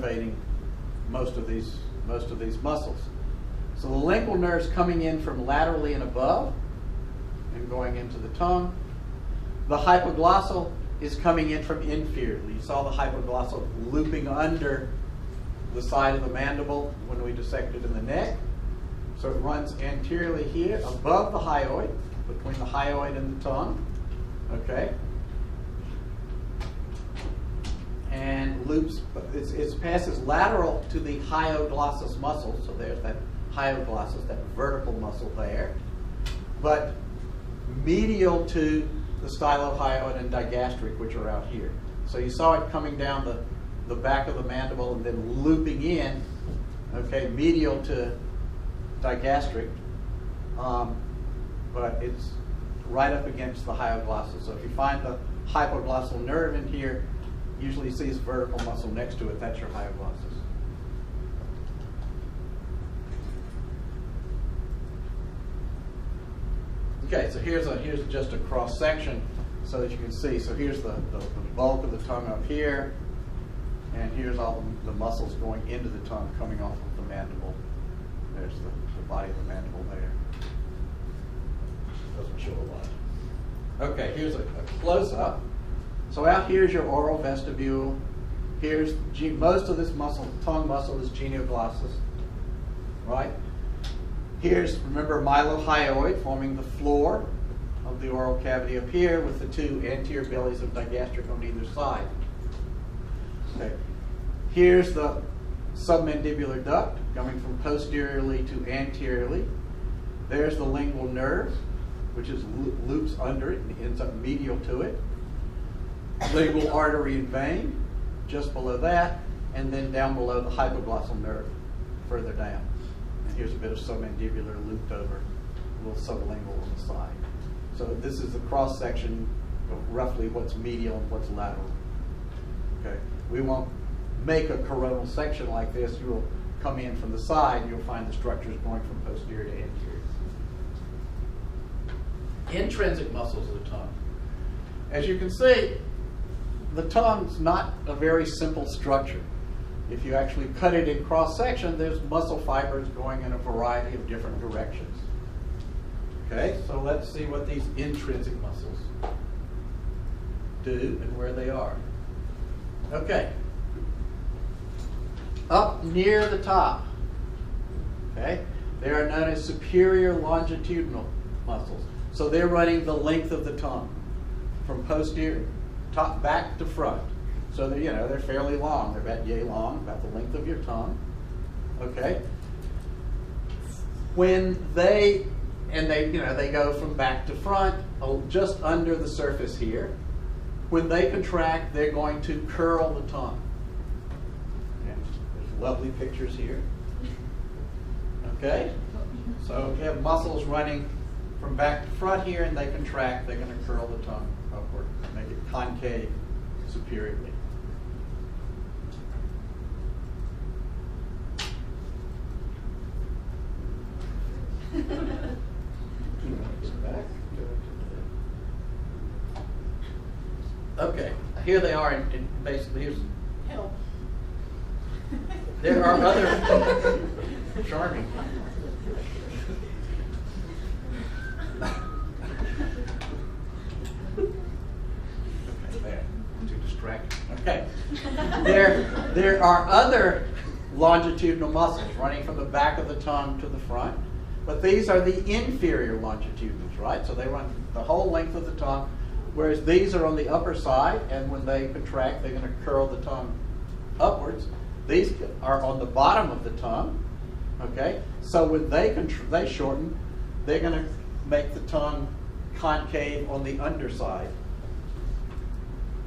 innervating most of these muscles. So the lingual nerve's coming in from laterally and above and going into the tongue. The hypoglossal is coming in from inferiorly. You saw the hypoglossal looping under the side of the mandible when we dissected in the neck. So it runs anteriorly here above the hyoid, between the hyoid and the tongue. Okay? And loops, it passes lateral to the hyoglossus muscle. So there's that hyoglossus, that vertical muscle there. But medial to the stylohyoid and digastric, which are out here. So you saw it coming down the back of the mandible and then looping in, okay, medial to digastric, but it's right up against the hyoglossus. So if you find the hypoglossal nerve in here, usually you see this vertical muscle next to it, that's your hyoglossus. Okay, so here's just a cross section so that you can see. So here's the bulk of the tongue up here, and here's all the muscles going into the tongue coming off of the mandible. There's the body of the mandible there. Doesn't show a lot. Okay, here's a close-up. So out here's your oral vestibule. Here's most of this muscle, tongue muscle, is genioglossus, right? Here's, remember, mylohyoid forming the floor of the oral cavity up here with the two anterior bellies of digastric on either side. Okay. Here's the submandibular duct coming from posteriorly to anteriorly. There's the lingual nerve, which is loops under it and ends up medial to it. Lingual artery and vein just below that, and then down below the hypoglossal nerve further down. And here's a bit of submandibular looped over, a little sublingual on the side. So this is the cross section of roughly what's medial and what's lateral. Okay, we won't make a coronal section like this. You will come in from the side, and you'll find the structures going from posterior to anterior. Intrinsic muscles of the tongue. As you can see, the tongue's not a very simple structure. If you actually cut it in cross-section, there's muscle fibers going in a variety of different directions. Okay, so let's see what these intrinsic muscles do and where they are. Okay. Up near the top, okay, they are known as superior longitudinal muscles. So they're running the length of the tongue from posterior, top back to front. So they're fairly long. They're about yay long, about the length of your tongue. Okay. When they go from back to front, just under the surface here. When they contract, they're going to curl the tongue. Okay. There's lovely pictures here. Okay. So you have muscles running from back to front here, and they contract. They're going to curl the tongue upward, make it concave superiorly. Okay, here they are, and basically here's help. There are other charming. Too distracting. Okay, there are other longitudinal muscles running from the back of the tongue to the front, but these are the inferior longitudinals, right? So they run the whole length of the tongue, whereas these are on the upper side, and when they contract, they're going to curl the tongue upwards. These are on the bottom of the tongue, okay? So when they shorten, they're going to make the tongue concave on the underside.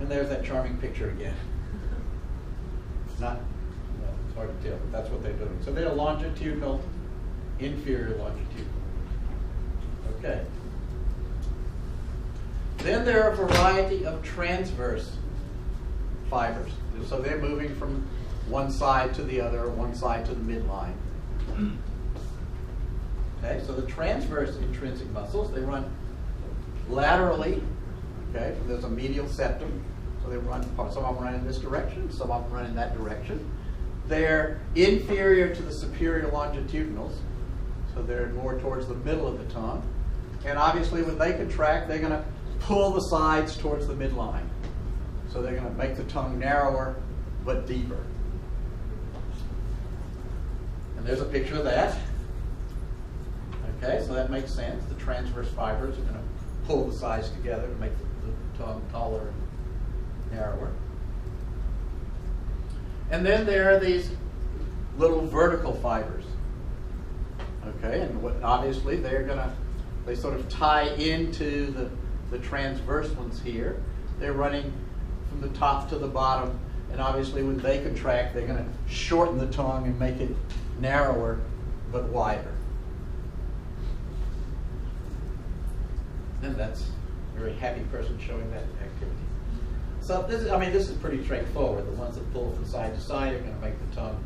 And there's that charming picture again. It's hard to tell, but that's what they're doing. So they're longitudinal, inferior longitudinal. Okay. Then there are a variety of transverse fibers. So they're moving from one side to the other, or one side to the midline. Okay, so the transverse intrinsic muscles, they run laterally. Okay, so there's a medial septum. So they run, some of them run in this direction, some of them run in that direction. they're inferior to the superior longitudinals, so they're more towards the middle of the tongue. And obviously when they contract, they're going to pull the sides towards the midline. So they're going to make the tongue narrower but deeper. And there's a picture of that. Okay, so that makes sense. The transverse fibers are going to pull the sides together to make the tongue taller and narrower. And then there are these little vertical fibers. Okay, and obviously they sort of tie into the transverse ones here. They're running from the top to the bottom, and obviously when they contract, they're going to shorten the tongue and make it narrower but wider. And that's a very happy person showing that activity. So this is pretty straightforward. The ones that pull from side to side are going to make the tongue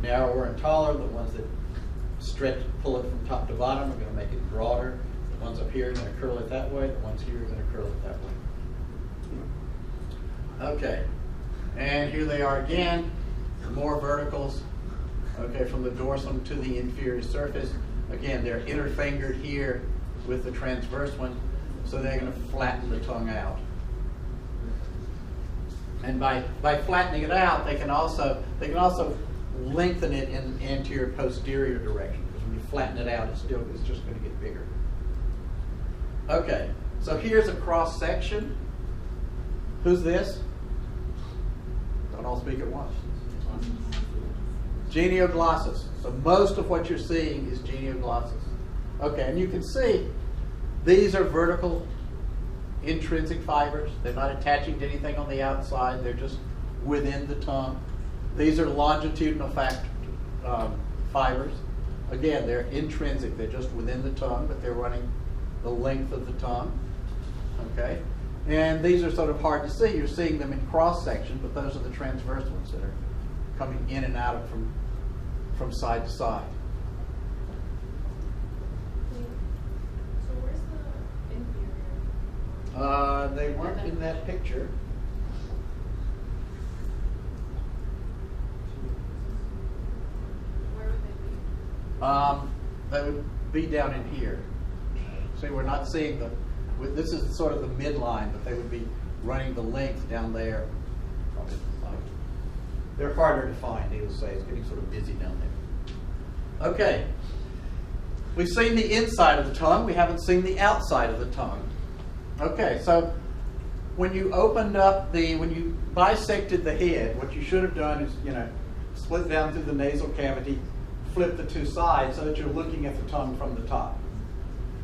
narrower and taller. The ones that pull it from top to bottom are going to make it broader. The ones up here are going to curl it that way. The ones here are going to curl it that way. Okay, and here they are again, more verticals. Okay, from the dorsum to the inferior surface. Again, they're interfingered here with the transverse one, so they're going to flatten the tongue out. And by flattening it out, they can also lengthen it in the anterior posterior direction, because when you flatten it out, it's just going to get bigger. Okay, so here's a cross section. Who's this? Don't all speak at once. Genioglossus. So most of what you're seeing is genioglossus. Okay, and you can see these are vertical intrinsic fibers. They're not attaching to anything on the outside. They're just within the tongue. These are longitudinal fibers. Again, they're intrinsic. They're just within the tongue, but they're running the length of the tongue. Okay? And these are sort of hard to see. You're seeing them in cross section, but those are the transverse ones that are coming in and out from side to side. So where's the inferior? They weren't in that picture. Where would they be? They would be down in here. See, we're not seeing this is sort of the midline, but they would be running the length down there. They're harder to find, needless to say. It's getting sort of busy down there. Okay. We've seen the inside of the tongue. We haven't seen the outside of the tongue. Okay, so when you when you bisected the head, what you should have done is, split down through the nasal cavity, flip the two sides so that you're looking at the tongue from the top.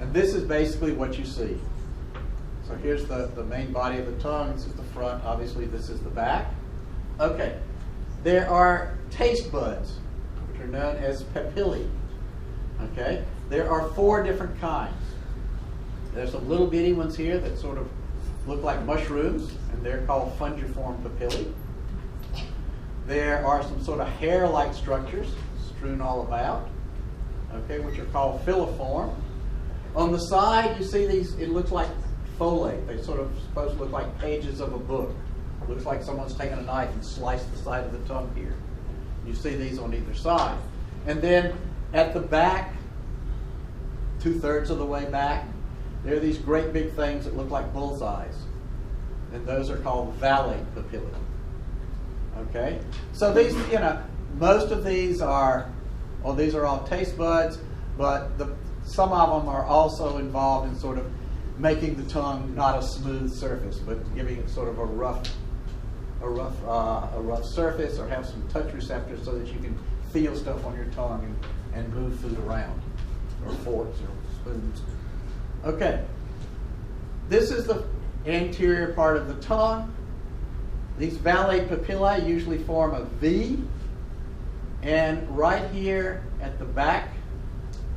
And this is basically what you see. So here's the main body of the tongue. This is the front. Obviously, this is the back. Okay. There are taste buds, which are known as papillae. Okay. There are 4 different kinds. There's some little bitty ones here that sort of look like mushrooms, and they're called fungiform papillae. There are some sort of hair-like structures strewn all about, okay, which are called filiform. On the side, you see these, it looks like folate. They sort of supposed to look like pages of a book. Looks like someone's taken a knife and sliced the side of the tongue here. You see these on either side. And then at the back, 2/3 of the way back, there are these great big things that look like bullseyes. And those are called valate papillae. Okay? So these, most of these these are all taste buds, but some of them are also involved in sort of making the tongue not a smooth surface, but giving it sort of a rough surface, or have some touch receptors so that you can feel stuff on your tongue and move food around, or forks or spoons. Okay, this is the anterior part of the tongue. These valate papillae usually form a V, and right here at the back,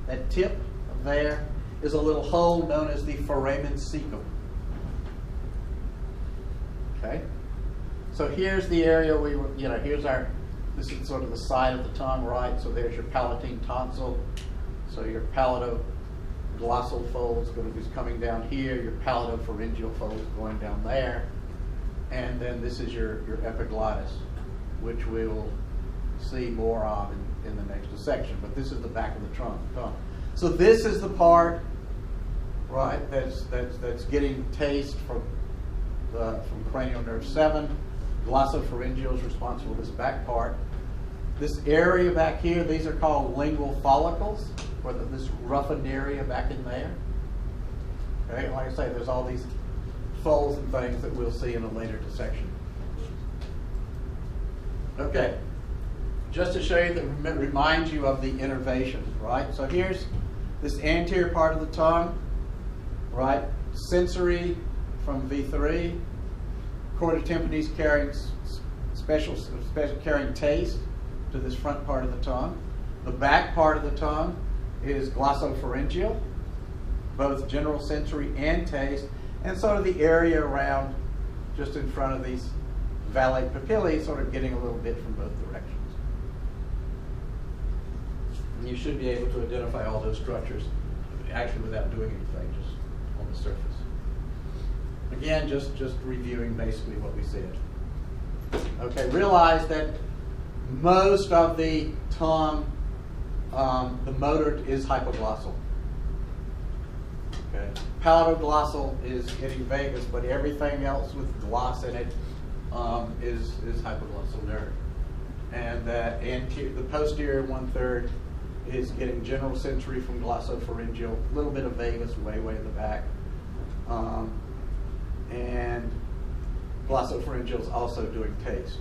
that tip of there, is a little hole known as the foramen cecum. Okay, so here's the area this is sort of the side of the tongue, right? So there's your palatine tonsil. So your palatoglossal fold is going to be coming down here. Your palatopharyngeal fold is going down there. And then this is your epiglottis, which we will see more of in the next section. But this is the back of the tongue. So this is the part, right, that's getting taste from cranial nerve 7. Glossopharyngeal is responsible for this back part. This area back here, these are called lingual follicles, or this roughened area back in there. Okay, like I say, there's all these folds and things that we'll see in a later dissection. Okay, just to show you that, remind you of the innervations, right? So here's this anterior part of the tongue, right? Sensory from V3, chorda tympanis carrying special carrying taste to this front part of the tongue. The back part of the tongue is glossopharyngeal, both general sensory and taste, and sort of the area around just in front of these valate papillae, sort of getting a little bit from both directions. And you should be able to identify all those structures actually without doing anything, just on the surface. Again, just reviewing basically what we said. Okay, realize that most of the tongue, the motor is hypoglossal. Okay, palatoglossal is getting vagus, but everything else with gloss in it is hypoglossal nerve. And that the posterior 1/3 is getting general sensory from glossopharyngeal, a little bit of vagus way in the back. And glossopharyngeal is also doing taste.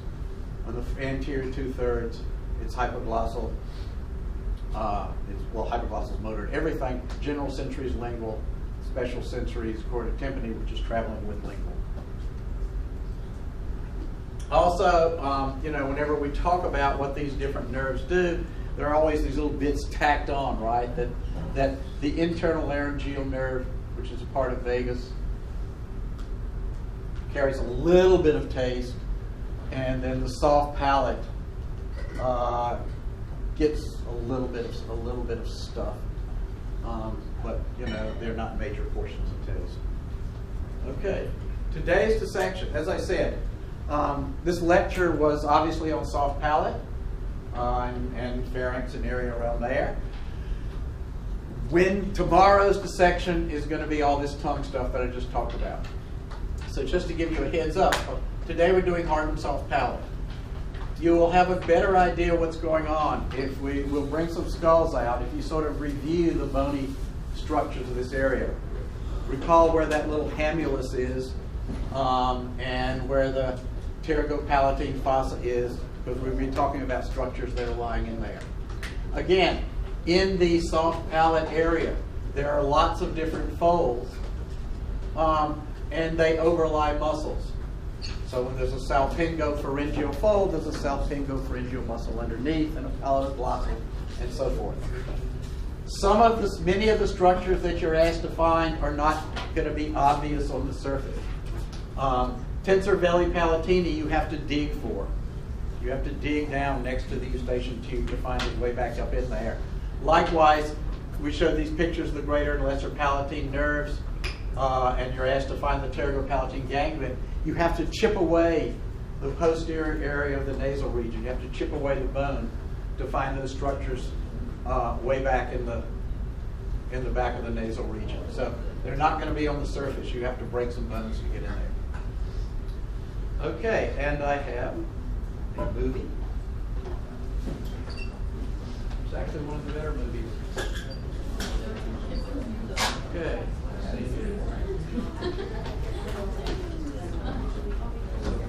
On the anterior 2/3, it's hypoglossal. Hypoglossal is motor. Everything, general sensory is lingual, special sensory is chorda tympani, which is traveling with lingual. Also, whenever we talk about what these different nerves do, there are always these little bits tacked on, right? That the internal laryngeal nerve, which is a part of vagus, carries a little bit of taste, and then the soft palate gets a little bit of stuff, but they're not major portions of taste. Okay, today's dissection, as I said, this lecture was obviously on soft palate and pharynx and area around there. When tomorrow's dissection is going to be all this tongue stuff that I just talked about. So just to give you a heads up, today we're doing hard and soft palate. You will have a better idea what's going on if we'll bring some skulls out, if you sort of review the bony structures of this area. Recall where that little hamulus is and where the pterygopalatine fossa is, because we'll be talking about structures that are lying in there. Again, in the soft palate area, there are lots of different folds, and they overlie muscles. So when there's a salpingopharyngeal fold, there's a salpingopharyngeal muscle underneath, and a palatoglossal, and so forth. Many of the structures that you're asked to find are not going to be obvious on the surface. Tensor veli palatini, you have to dig for. You have to dig down next to the eustachian tube to find it way back up in there. Likewise, we showed these pictures of the greater and lesser palatine nerves, and you're asked to find the pterygopalatine ganglion. You have to chip away the posterior area of the nasal region. You have to chip away the bone to find those structures way back in the back of the nasal region. So they're not going to be on the surface. You have to break some bones to get in there. Okay, and I have a movie. It's actually one of the better movies. Okay. See here.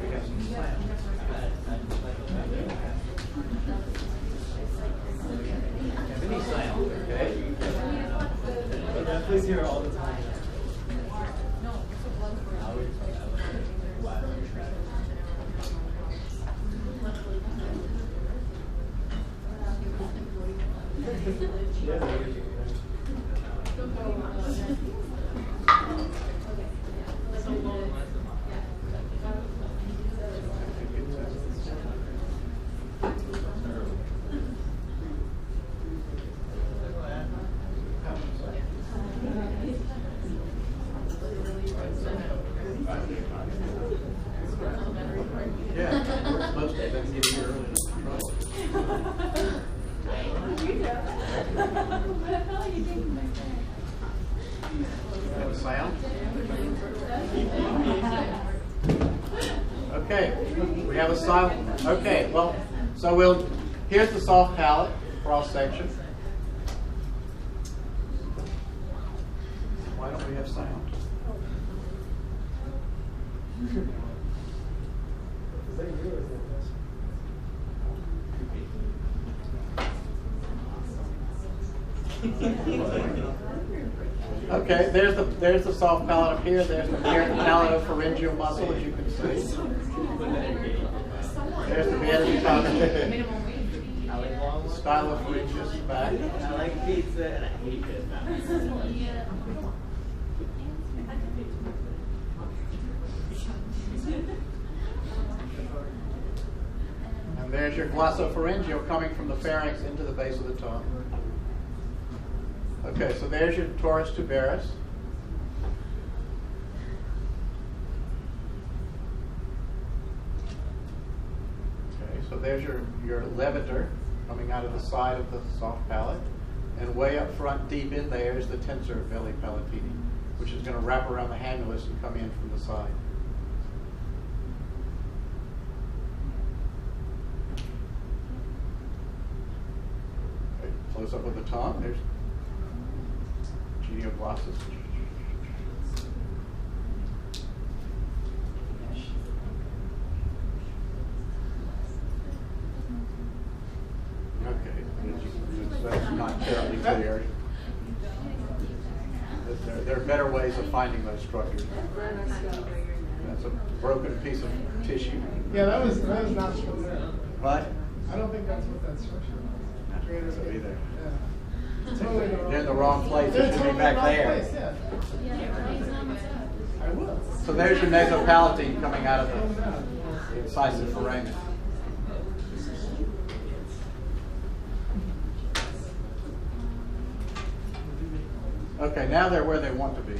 We have some sound. Have any sound, okay? Please hear all the time. Yeah, most of them get here early in trouble. the side. Okay, well, so here's the soft palate cross section. Why don't we have sound? Okay, there's the soft palate up here. There's the palatopharyngeal muscle, as you can see. There's the meatus stylopharyngeus back. I like pizza and I hate it. And there's your glossopharyngeal coming from the pharynx into the base of the tongue. Okay, so there's your torus tuberous. Okay, so there's your levator coming out of the side of the soft palate. And way up front, deep in there, is the tensor belli palatini, which is going to wrap around the hamulus and come in from the side. Okay, close up with the tongue. There's genioglossus. That's not terribly clear. There are better ways of finding those structures. That's a broken piece of tissue. Yeah, that was not from there. What? I don't think that's what that structure was. So either. Yeah. Totally They're in the wrong place. It They're should be totally back wrong there. place, yeah. I will. So there's your nasopalatine coming out of the incisive foramen. Okay, now they're where they want to be.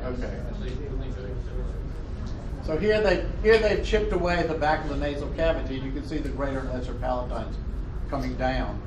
Okay. So here they've chipped away the back of the nasal cavity, and you can see the greater and lesser palatines coming down.